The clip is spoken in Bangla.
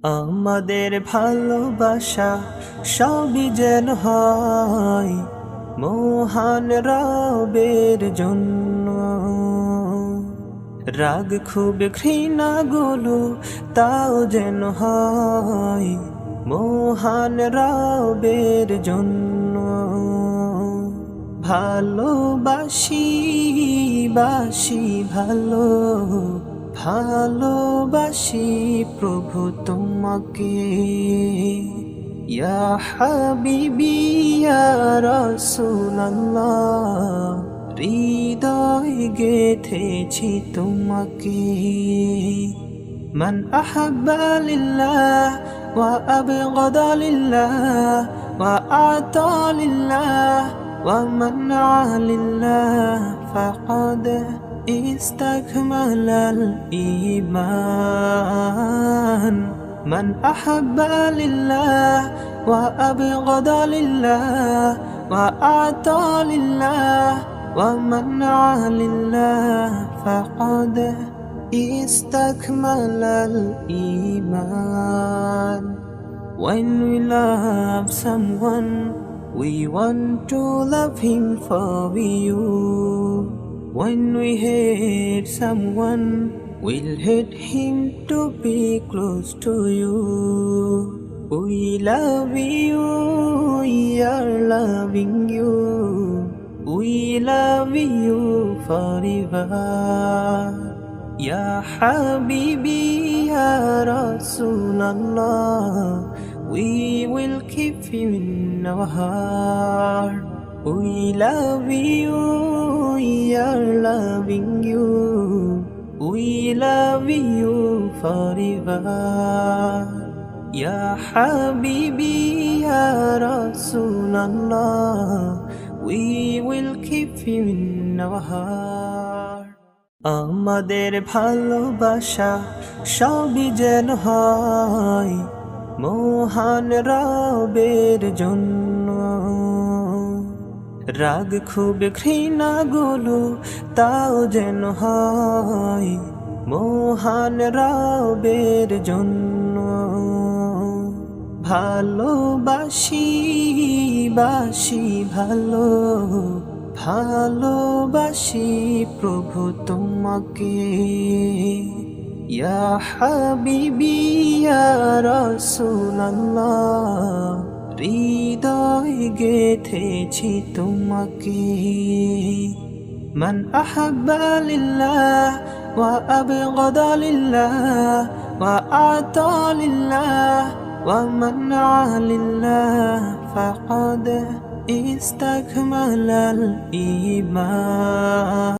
আমাদের ভালোবাসা সবই যেন হয় মহান রবের জন্য। রাগ খুব ঘৃণাগুলো তাও যেন হয় মহান রবের জন্য। ভালোবাসি বাসি ভালো, ভালোবাসি প্রভু তোমাকে। ইয়া হাবিবি ইয়া রাসূলুল্লাহ, হৃদয় গেথেছি তোমাকে। মান আহাব্বা লিল্লাহ ওয়া আবগাদা লিল্লাহ ওয়া আতা লিল্লাহ ওয়া মানআ লিল্লাহ ফাকাদ ইস্তাকমালাল ঈমান। মান আহাব্বা লিল্লাহ ওয়া আবগাদা লিল্লাহ ওয়া আতা লিল্লাহ ওয়া মানআ লিল্লাহ ফাকাদ ইস্তাকমালাল ঈমান। When we love someone, we want to love him for you. When we hate someone, we'll hate him to be close to you. We love you, we are loving you. We love you forever. Ya Habibi, Ya Rasulallah, we will keep you in our heart. We love you, we are loving you. We love you forever. Ya Habibi, Ya Rasulallah, we will keep you in our heart. আমাদের ভালোবাসা সবই যেন হয় মহান রবের জন্য। রাগ খুব ঘৃণাগুলো তাও যেন হয় মহান রবের জন্য। ভালোবাসি বাসি ভালো, ভালোবাসি প্রভু তোমাকে। ইয়া হাবিবি ইয়া রাসূলুল্লাহ, হৃদয় গেথেছি তোমাকে। মান আহাব্বা লিল্লাহ ওয়া আবগাদা লিল্লাহ ওয়া আতা লিল্লাহ ওয়া মানআ লিল্লাহ ফাকাদ ইস্তাকমালাল ঈমান।